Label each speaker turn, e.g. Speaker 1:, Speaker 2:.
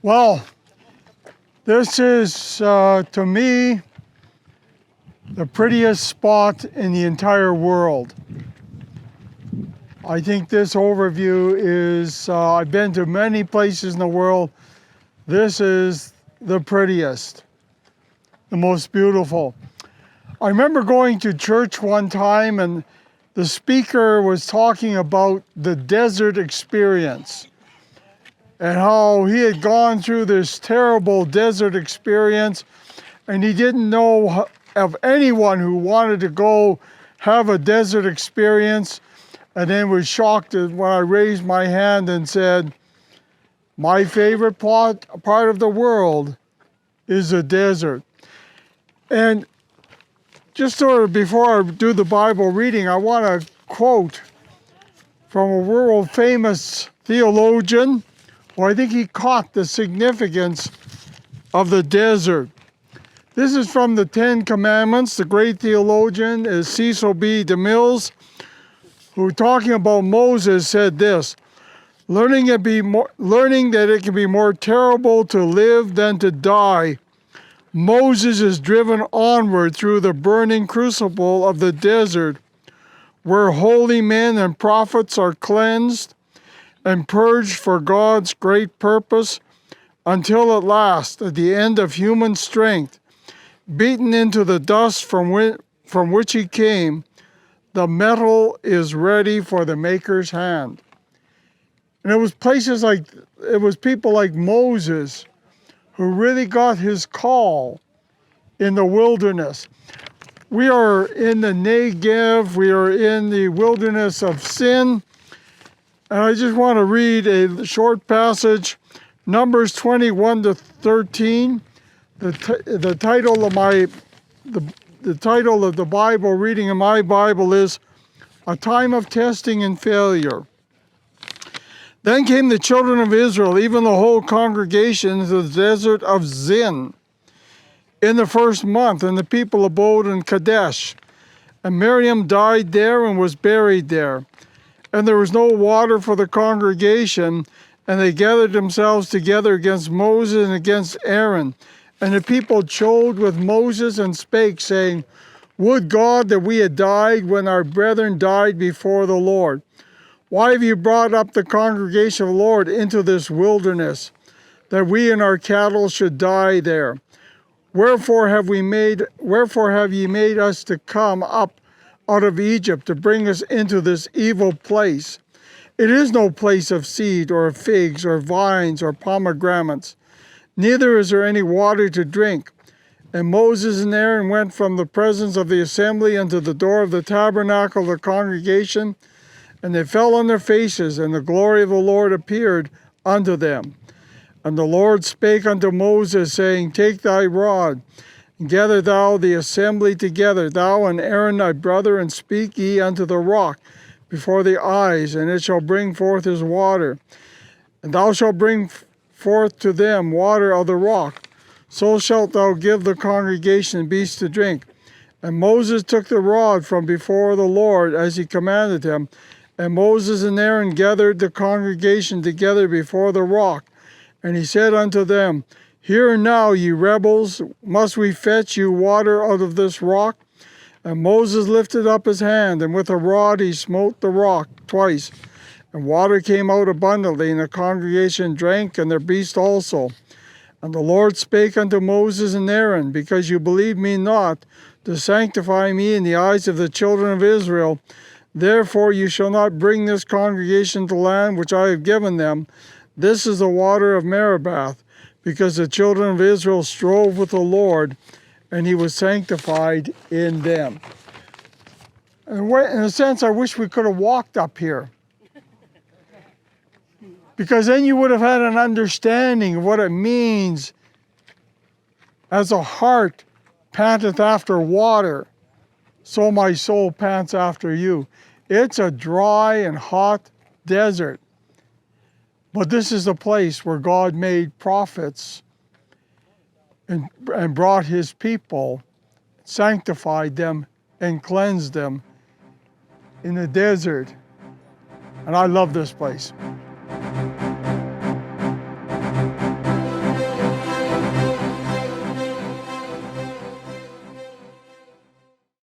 Speaker 1: Well, this is, to me, the prettiest spot in the entire world. I think this overview is, I've been to many places in the world. This is the prettiest, the most beautiful. I remember going to church one time and the speaker was talking about the desert experience and how he had gone through this terrible desert experience and he didn't know of anyone who wanted to go have a desert experience, and then was shocked when I raised my hand and said, my favorite part of the world is the desert. And just sort of before I do the Bible reading, I want to quote from a world famous theologian, who I think he caught the significance of the desert. This is from the Ten Commandments. The great theologian is Cecil B. DeMille, who, talking about Moses, said this: learning that it can be more terrible to live than to die, Moses is driven onward through the burning crucible of the desert, where holy men and prophets are cleansed and purged for God's great purpose, until at last, at the end of human strength, beaten into the dust from which he came, the metal is ready for the maker's hand. And it was people like Moses who really got his call in the wilderness. We are in the Negev, we are in the wilderness of sin, and I just want to read a short passage, Numbers 21 to 13. The title of the Bible reading in my Bible is A Time of Testing and Failure. Then came the children of Israel, even the whole congregation, to the desert of Zin in the first month, and the people abode in Kadesh. And Miriam died there and was buried there. And there was no water for the congregation, and they gathered themselves together against Moses and against Aaron. And the people chode with Moses and spake, saying, would God that we had died when our brethren died before the Lord. Why have you brought up the congregation of the Lord into this wilderness, that we and our cattle should die there? Wherefore have ye made us to come up out of Egypt, to bring us into this evil place? It is no place of seed, or of figs, or vines, or pomegranates, neither is there any water to drink. And Moses and Aaron went from the presence of the assembly unto the door of the tabernacle of the congregation, and they fell on their faces, and the glory of the Lord appeared unto them. And the Lord spake unto Moses, saying, take thy rod, and gather thou the assembly together, thou and Aaron thy brother, and speak ye unto the rock before the eyes, and it shall bring forth his water. And thou shalt bring forth to them water of the rock. So shalt thou give the congregation beasts to drink. And Moses took the rod from before the Lord, as he commanded him. And Moses and Aaron gathered the congregation together before the rock. And he said unto them, hear now, ye rebels, must we fetch you water out of this rock? And Moses lifted up his hand, and with a rod he smote the rock twice. And water came out abundantly, and the congregation drank, and their beasts also. And the Lord spake unto Moses and Aaron, because you believed me not, to sanctify me in the eyes of the children of Israel, therefore you shall not bring this congregation to land which I have given them. This is the water of Meribah, because the children of Israel strove with the Lord, and he was sanctified in them. In a sense, I wish we could have walked up here, because then you would have had an understanding of what it means as a heart panteth after water, so my soul pants after you. It's a dry and hot desert. But this is the place where God made prophets and brought his people, sanctified them, and cleansed them in the desert. And I love this place.